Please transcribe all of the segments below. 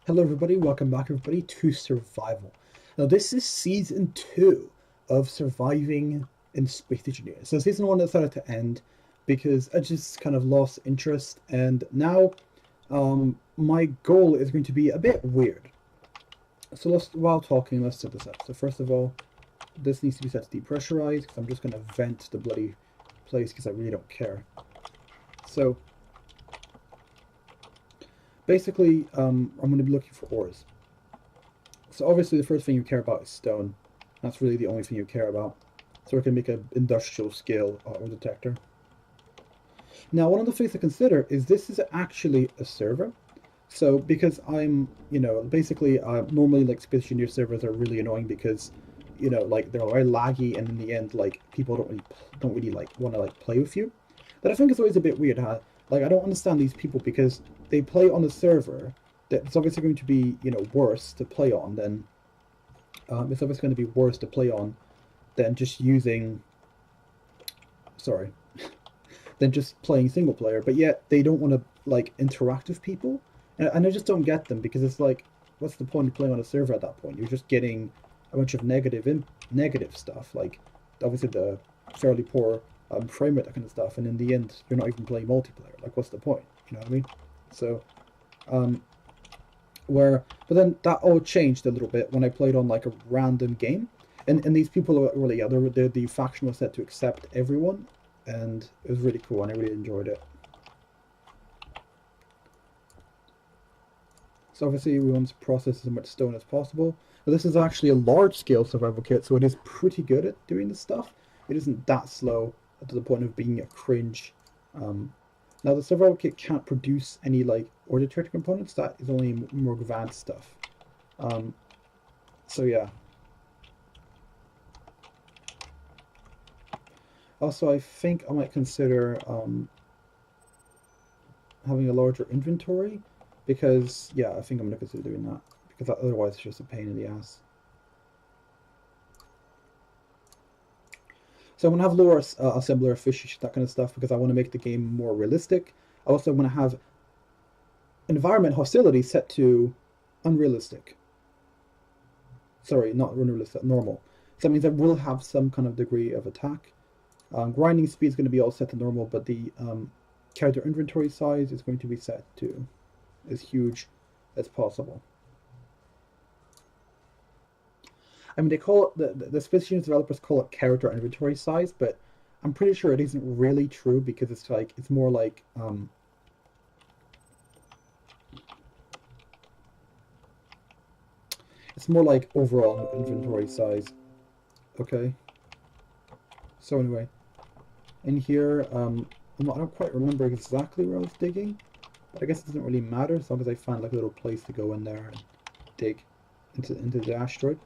Hello everybody, welcome back everybody to Survival. Now this is season 2 of Surviving in Space Engineering. So season 1 decided to end because I just kind of lost interest, and now my goal is going to be a bit weird. So while talking, let's set this up. So first of all, this needs to be set to depressurize because I'm just going to vent the bloody place because I really don't care. So basically, I'm going to be looking for ores. So obviously the first thing you care about is stone. That's really the only thing you care about. So we can make an industrial scale ore detector. Now one of the things to consider is this is actually a server. So because I'm, basically normally like Space Engineer servers are really annoying because, like they're very laggy, and in the end like people don't really like want to like play with you. But I think it's always a bit weird how, like, I don't understand these people because they play on a server that's obviously going to be, worse to play on than it's obviously going to be worse to play on than just using, sorry, than just playing single player. But yet they don't want to like interact with people, and I just don't get them because it's like, what's the point of playing on a server at that point? You're just getting a bunch of negative stuff, like obviously the fairly poor frame rate, that kind of stuff, and in the end you're not even playing multiplayer. Like, what's the point? You know what I mean? So um but then that all changed a little bit when I played on like a random game, and these people are really, yeah, the faction was set to accept everyone, and it was really cool and I really enjoyed it. So obviously we want to process as much stone as possible. But this is actually a large scale survival kit, so it is pretty good at doing this stuff. It isn't that slow to the point of being a cringe. Um, Now the survival kit can't produce any like ore detector components. That is only more advanced stuff. Um, so yeah. Also, I think I might consider having a larger inventory because, yeah, I think I'm gonna consider doing that because otherwise it's just a pain in the ass. So I'm gonna have lower assembler efficiency, that kind of stuff, because I want to make the game more realistic. I also want to have environment hostility set to unrealistic. Sorry, not unrealistic, normal. So that means I will have some kind of degree of attack. Grinding speed is going to be all set to normal, but the character inventory size is going to be set to as huge as possible. I mean, they call it the Space developers call it character inventory size, but I'm pretty sure it isn't really true because it's more like it's more like overall inventory size. Okay. So anyway, in here, I don't quite remember exactly where I was digging, but I guess it doesn't really matter as long as I find like a little place to go in there and dig into the asteroid.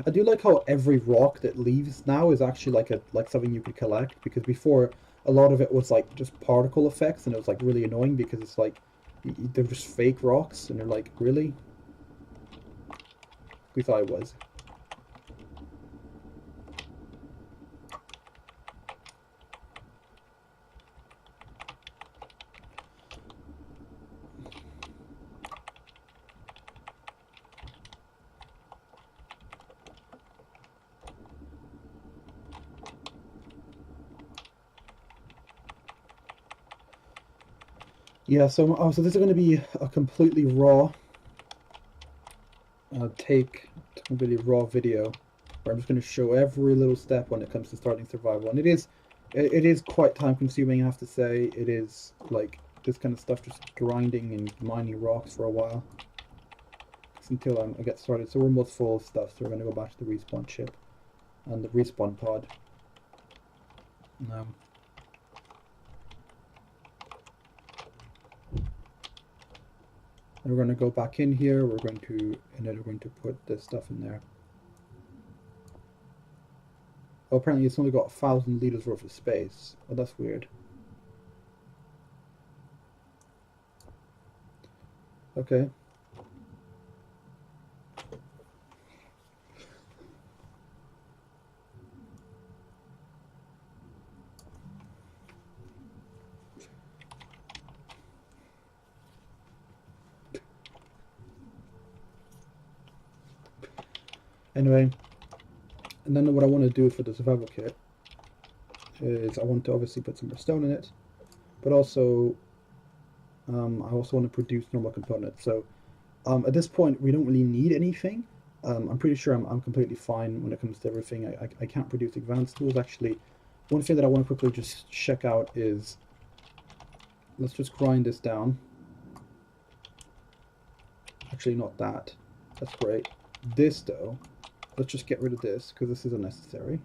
I do like how every rock that leaves now is actually like something you could collect, because before a lot of it was like just particle effects, and it was like really annoying because it's like they're just fake rocks, and they're like, really? We thought it was. Yeah, so this is going to be a completely raw completely raw video where I'm just going to show every little step when it comes to starting survival, and it is quite time consuming. I have to say, it is like this kind of stuff, just grinding and mining rocks for a while until I get started. So we're almost full of stuff, so we're going to go back to the respawn ship and the respawn pod. Um, and we're going to go back in here. And then we're going to put this stuff in there. Oh, apparently it's only got 1,000 liters worth of space. Oh, that's weird. Okay. Anyway, and then what I want to do for the survival kit is I want to obviously put some more stone in it, but also I also want to produce normal components. So at this point, we don't really need anything. I'm pretty sure I'm completely fine when it comes to everything. I can't produce advanced tools. Actually, one thing that I want to quickly just check out is, let's just grind this down. Actually, not that. That's great. This, though, let's just get rid of this, because this is unnecessary.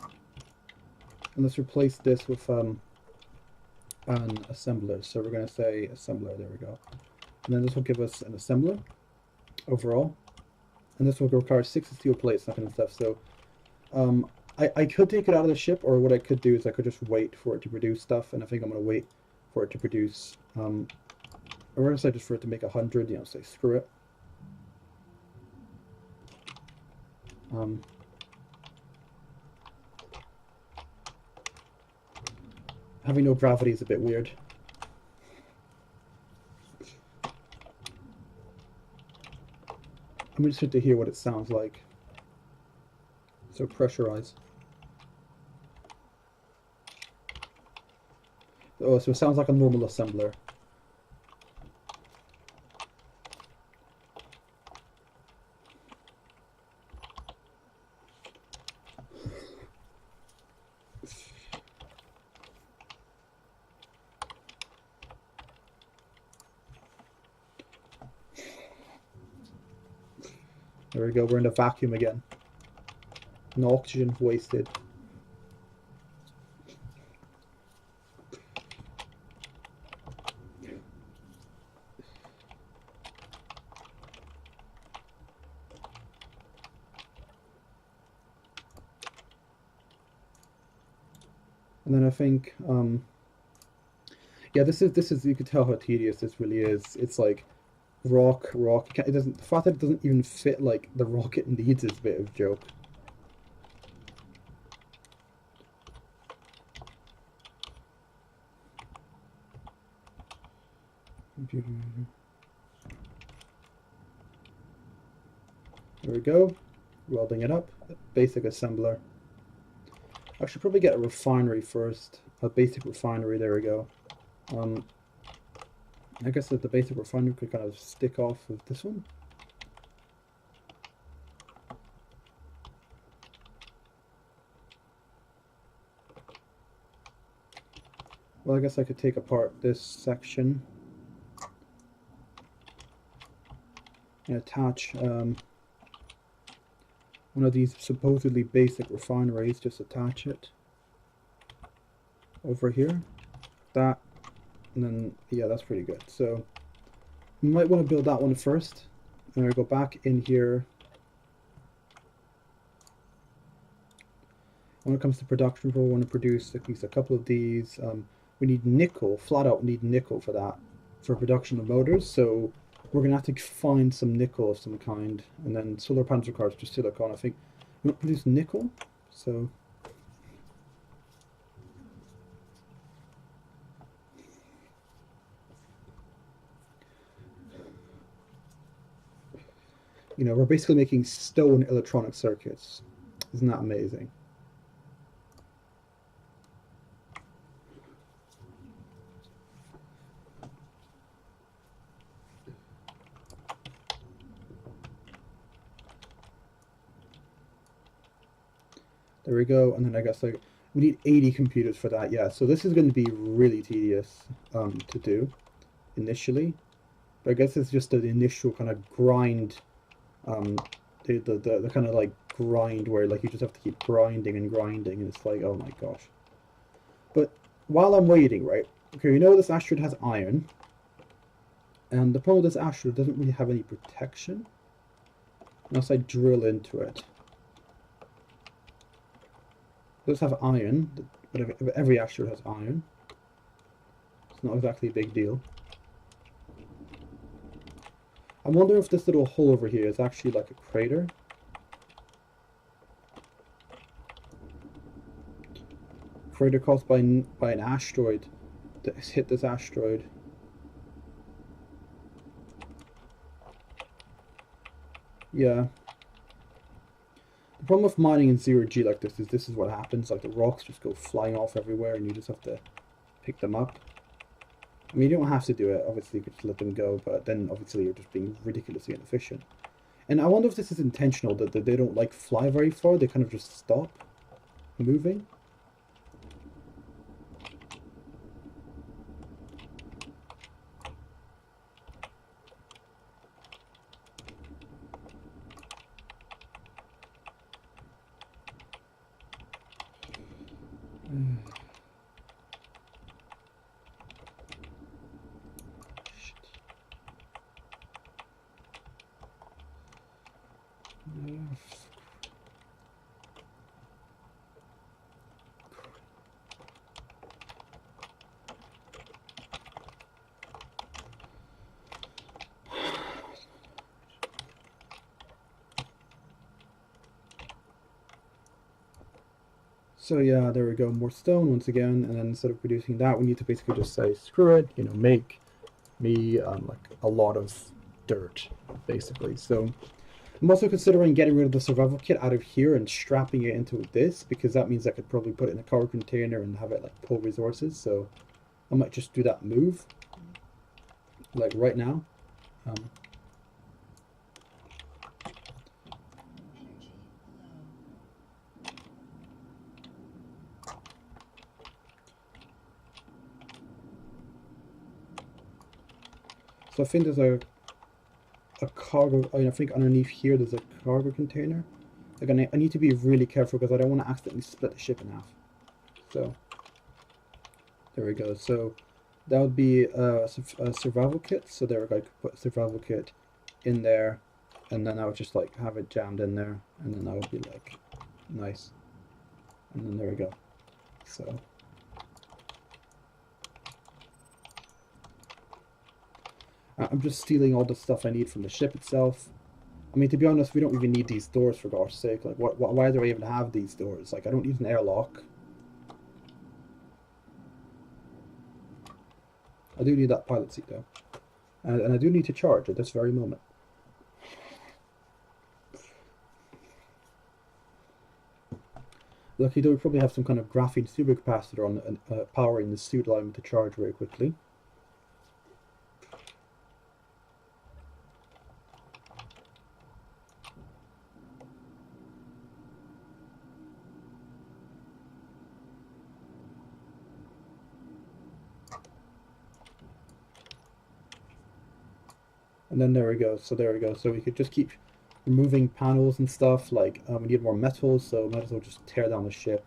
And let's replace this with an assembler. So we're going to say assembler. There we go. And then this will give us an assembler overall. And this will require 6 steel plates, that kind of stuff. So I could take it out of the ship, or what I could do is I could just wait for it to produce stuff. And I think I'm going to wait for it to produce, or else I just for it to make 100, you know, say screw it. Having no gravity is a bit weird. I'm interested to hear what it sounds like. So pressurize. Oh, so it sounds like a normal assembler. There we go, we're in a vacuum again. No oxygen wasted. And then I think, yeah, this is, you could tell how tedious this really is. It's like rock. It doesn't, the fact that it doesn't even fit like the rocket needs is a bit of a joke. There we go, welding it up. Basic assembler. I should probably get a refinery first. A basic refinery, there we go. I guess that the basic refinery could kind of stick off with this one. Well, I guess I could take apart this section and attach one of these supposedly basic refineries, just attach it over here, that, and then, yeah, that's pretty good. So you might want to build that one first, and I go back in here. When it comes to production, we want to produce at least a couple of these. We need nickel, flat out need nickel for that, for production of motors, so we're going to have to find some nickel of some kind, and then solar panels requires just silicon. I think we want to produce nickel, so you know, we're basically making stone electronic circuits. Isn't that amazing? There we go, and then I guess like we need 80 computers for that. Yeah, so this is going to be really tedious to do initially, but I guess it's just the initial kind of grind, the kind of like grind where like you just have to keep grinding, and it's like, oh my gosh. But while I'm waiting, right? Okay, you know this asteroid has iron, and the problem with this asteroid doesn't really have any protection unless I drill into it. It does have iron, but every asteroid has iron. It's not exactly a big deal. I'm wondering if this little hole over here is actually like a crater. Crater caused by an asteroid that hit this asteroid. Yeah. The The problem with mining in 0G like this is what happens. Like the rocks just go flying off everywhere and you just have to pick them up. I mean, you don't have to do it. Obviously, you could just let them go, but then obviously you're just being ridiculously inefficient. And I wonder if this is intentional, that they don't like fly very far. They kind of just stop moving. So yeah, there we go, more stone once again, and then instead of producing that, we need to basically just say, screw it, you know, make me like a lot of dirt, basically. So I'm also considering getting rid of the survival kit out of here and strapping it into this, because that means I could probably put it in a cargo container and have it like pull resources. So I might just do that move, like right now. So I think there's a cargo, I think underneath here there's a cargo container. Like I need to be really careful because I don't want to accidentally split the ship in half. So there we go. So that would be a survival kit. So there we go, I could put a survival kit in there, and then I would just like have it jammed in there, and then that would be like nice. And then there we go. So I'm just stealing all the stuff I need from the ship itself. I mean, to be honest, we don't even need these doors, for gosh sake. Like, why do I even have these doors? Like, I don't need an airlock. I do need that pilot seat, though. And I do need to charge at this very moment. Lucky though, we probably have some kind of graphene supercapacitor on powering the suit, allowing me to charge very quickly. And then there we go. So there we go. So we could just keep removing panels and stuff. Like we need more metals, so might as well just tear down the ship.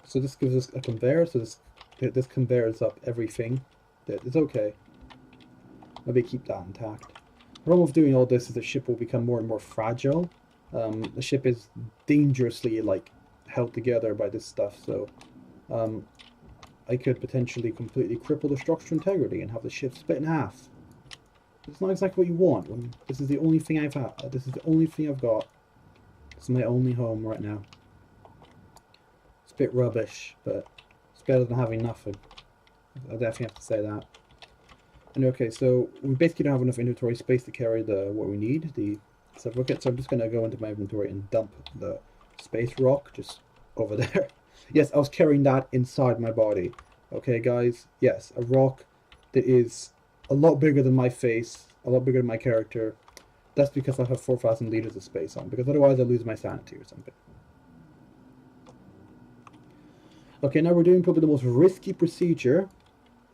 So this gives us a conveyor. So this conveyors up everything. It's okay. Maybe keep that intact. The problem with doing all this is the ship will become more and more fragile. The ship is dangerously like held together by this stuff. So I could potentially completely cripple the structural integrity and have the ship split in half. It's not exactly what you want. This is the only thing I've had. This is the only thing I've got. This is my only home right now. It's a bit rubbish, but it's better than having nothing. I definitely have to say that. And okay, so we basically don't have enough inventory space to carry what we need, the several kits. So I'm just going to go into my inventory and dump the space rock just over there. Yes, I was carrying that inside my body. Okay, guys. Yes, a rock that is a lot bigger than my face, a lot bigger than my character. That's because I have 4,000 liters of space on, because otherwise I lose my sanity or something. Okay, now we're doing probably the most risky procedure,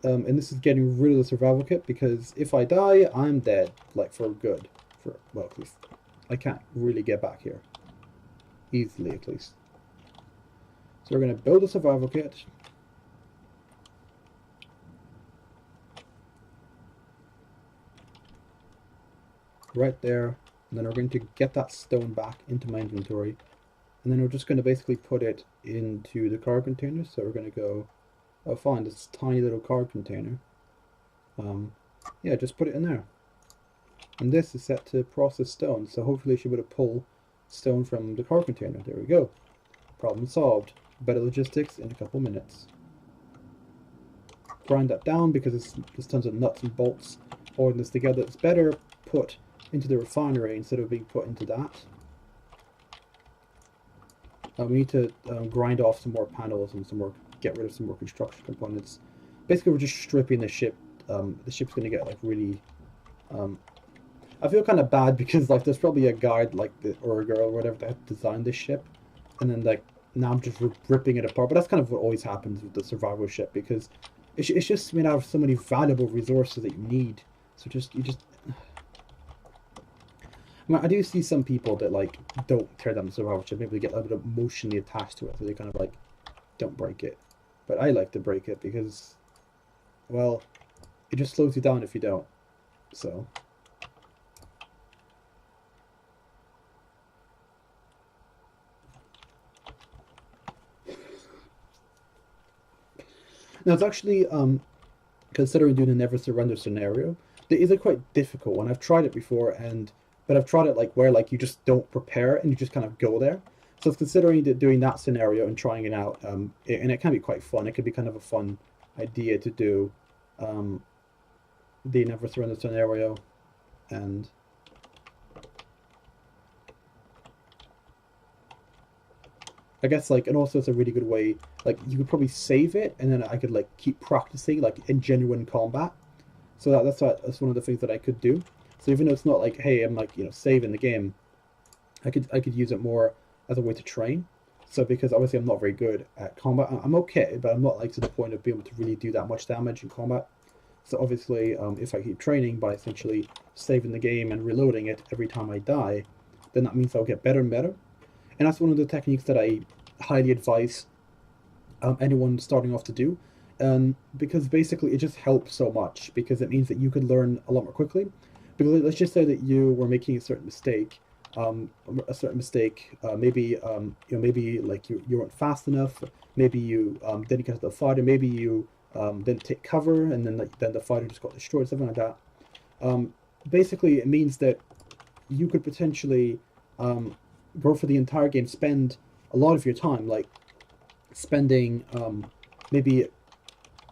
and this is getting rid of the survival kit, because if I die, I'm dead, like for good. Well, at least I can't really get back here. Easily, at least. So we're going to build a survival kit. Right there. And then we're going to get that stone back into my inventory. And then we're just going to basically put it into the cargo container. So we're going to go, oh fine, this tiny little cargo container. Yeah, just put it in there. And this is set to process stone. So hopefully it should be able to pull stone from the cargo container. There we go. Problem solved. Better logistics in a couple minutes. Grind that down because there's tons of nuts and bolts holding this together. It's better put into the refinery instead of being put into that. We need to grind off some more panels and get rid of some more construction components. Basically, we're just stripping the ship. The ship's going to get like really. I feel kind of bad because like there's probably a guy or a girl or whatever that designed this ship, and then like now I'm just ripping it apart. But that's kind of what always happens with the survival ship because it's just made out of so many valuable resources that you need. So you just. I mean, I do see some people that like don't tear down the survival ship. Maybe they get a bit emotionally attached to it, so they kind of like don't break it. But I like to break it because, well, it just slows you down if you don't. So. Now it's actually considering doing a never surrender scenario. It is a quite difficult one. I've tried it before, but I've tried it like where like you just don't prepare and you just kind of go there. So it's considering doing that scenario and trying it out, and it can be quite fun. It can be kind of a fun idea to do the never surrender scenario, and I guess like, and also it's a really good way. Like you could probably save it, and then I could like keep practicing like in genuine combat. So that's one of the things that I could do. So even though it's not like, hey, I'm like saving the game, I could use it more as a way to train. So because obviously I'm not very good at combat, I'm okay, but I'm not like to the point of being able to really do that much damage in combat. So obviously, if I keep training by essentially saving the game and reloading it every time I die, then that means I'll get better and better. And that's one of the techniques that I highly advise anyone starting off to do. Because basically it just helps so much because it means that you could learn a lot more quickly. Because let's just say that you were making a certain mistake, maybe maybe like you weren't fast enough, maybe you didn't get to the fighter, maybe you didn't take cover, and then the fighter just got destroyed, something like that. Basically, it means that you could potentially go for the entire game, spend a lot of your time, like spending maybe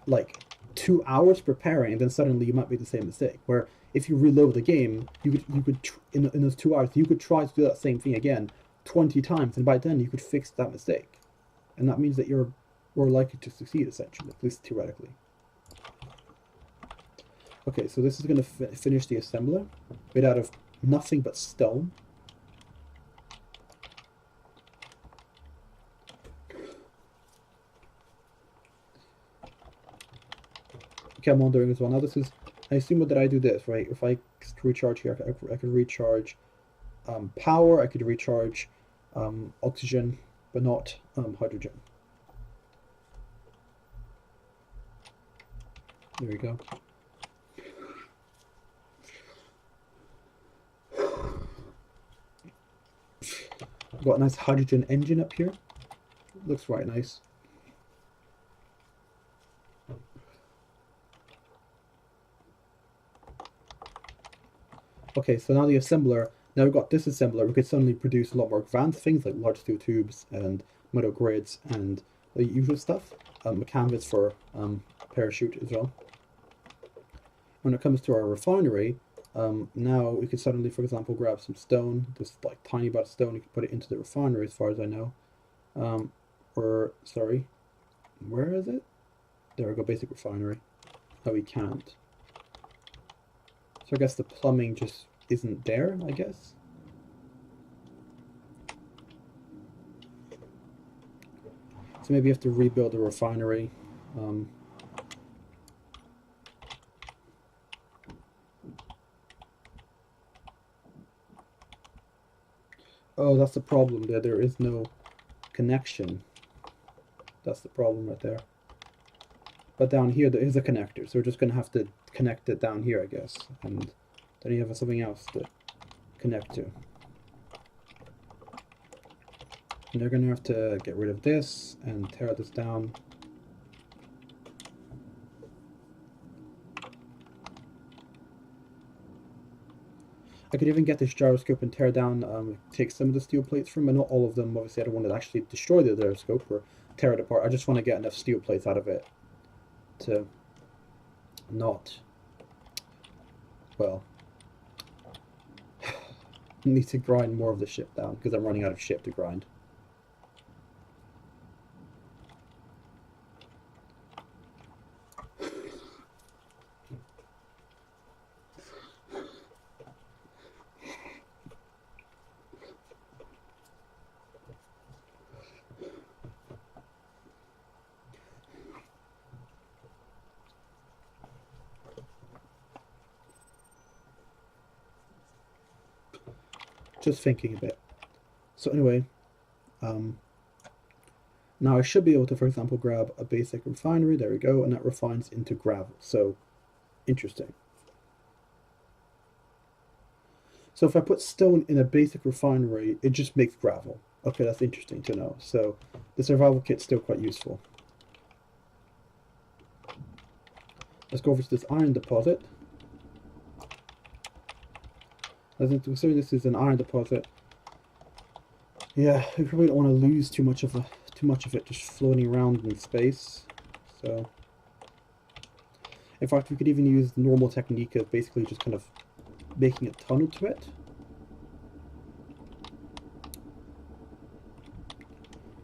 like 2 hours preparing, and then suddenly you might make the same mistake. Where if you reload the game, you could in those 2 hours you could try to do that same thing again 20 times, and by then you could fix that mistake, and that means that you're more likely to succeed, essentially, at least theoretically. Okay, so this is going to finish the assembler, made out of nothing but stone. Okay, I'm wondering as well. Now this is, I assume that I do this, right? If I recharge here, I could recharge power, I could recharge oxygen, but not hydrogen. There we go. Got a nice hydrogen engine up here. Looks right nice. Okay, so now the assembler, now we've got this assembler, we could suddenly produce a lot more advanced things like large steel tubes and metal grids and the usual stuff. A canvas for parachute as well. When it comes to our refinery, now we could suddenly, for example, grab some stone, this like tiny amount of stone, you can put it into the refinery as far as I know. Sorry, where is it? There we go, basic refinery. No, we can't. So I guess the plumbing just isn't there, I guess. So maybe you have to rebuild the refinery. Oh, that's the problem there. There is no connection. That's the problem right there. But down here there is a connector, so we're just going to have to connect it down here, I guess. And then you have something else to connect to. And they're going to have to get rid of this and tear this down. I could even get this gyroscope and tear down, take some of the steel plates from it, not all of them. Obviously, I don't want to actually destroy the gyroscope or tear it apart. I just want to get enough steel plates out of it to not, well, need to grind more of the ship down because I'm running out of ship to grind. Just thinking a bit. So anyway, now I should be able to, for example, grab a basic refinery. There we go, and that refines into gravel. So interesting. So if I put stone in a basic refinery, it just makes gravel. Okay, that's interesting to know. So the survival kit's still quite useful. Let's go over to this iron deposit. As in, consider this is an iron deposit. Yeah, we probably don't want to lose too much of it just floating around in space. So, in fact, we could even use the normal technique of basically just kind of making a tunnel to it.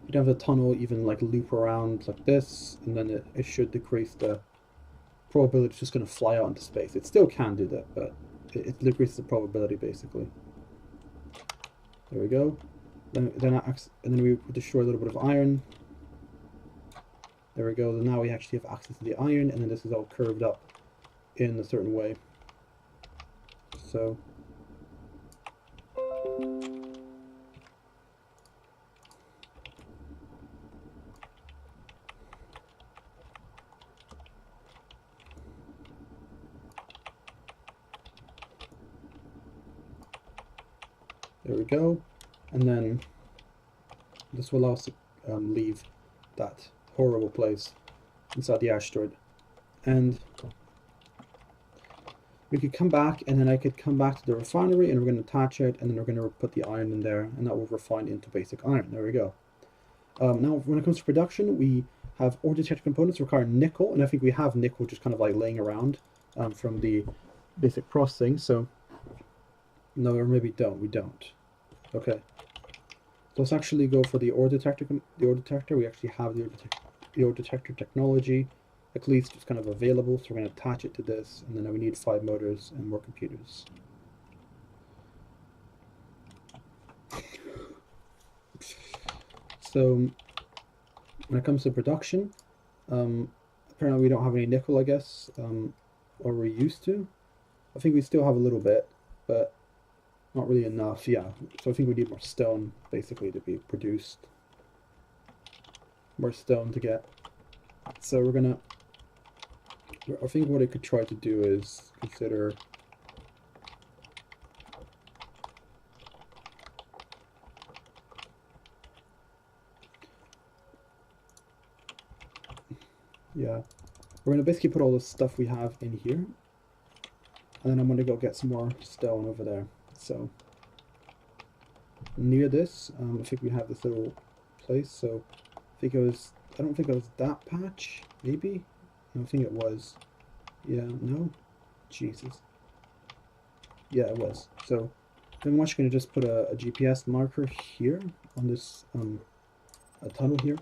You'd have the tunnel even like loop around like this, and then it should decrease the probability it's just going to fly out into space. It still can do that, but it decreases the probability basically. There we go. And then we destroy a little bit of iron. There we go. Now we actually have access to the iron, and then this is all curved up in a certain way. So there we go. And then this will allow us to leave that horrible place inside the asteroid. And we could come back, and then I could come back to the refinery, and we're going to attach it, and then we're going to put the iron in there, and that will refine into basic iron. There we go. Now, when it comes to production, we have ore detector components require nickel, and I think we have nickel just kind of like laying around from the basic processing. So, no, or maybe we don't. Okay. So let's actually go for the ore detector. We actually have the ore detector technology, at least it's kind of available. So we're going to attach it to this, and then we need 5 motors and more computers. So when it comes to production, apparently we don't have any nickel, I guess, or we used to. I think we still have a little bit, but not really enough, yeah. So I think we need more stone, basically, to be produced. More stone to get. So we're gonna... I think what I could try to do is consider... Yeah. We're gonna basically put all the stuff we have in here. And then I'm gonna go get some more stone over there. So near this, I think we have this little place. So I think it was, I don't think it was that patch, maybe? I don't think it was. Yeah, no? Jesus. Yeah, it was. So I'm actually going to just put a GPS marker here on this a tunnel here.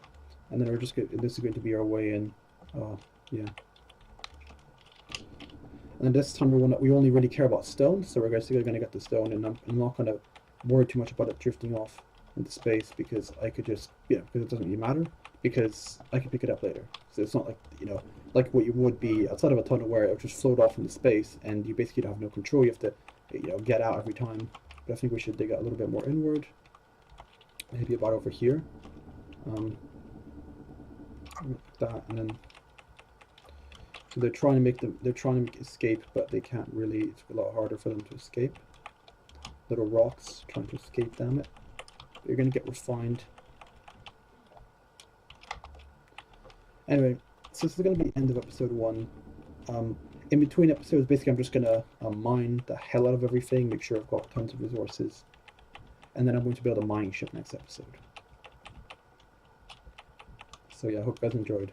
And then we're just this is going to be our way in. Yeah. And then this time we only really care about stone, so we're basically going to get the stone, and I'm not going to worry too much about it drifting off into space, because I could just, because it doesn't really matter, because I can pick it up later. So it's not like, like what you would be outside of a tunnel where it would just float off into space, and you basically don't have no control. You have to, get out every time. But I think we should dig out a little bit more inward. Maybe about over here. That, and then... So they're trying to make escape, but they can't really. It's a lot harder for them to escape. Little rocks trying to escape, damn it. You're gonna get refined. Anyway, so this is gonna be the end of episode 1. In between episodes, basically I'm just gonna mine the hell out of everything, make sure I've got tons of resources, and then I'm going to build a mining ship next episode. So yeah, I hope you guys enjoyed.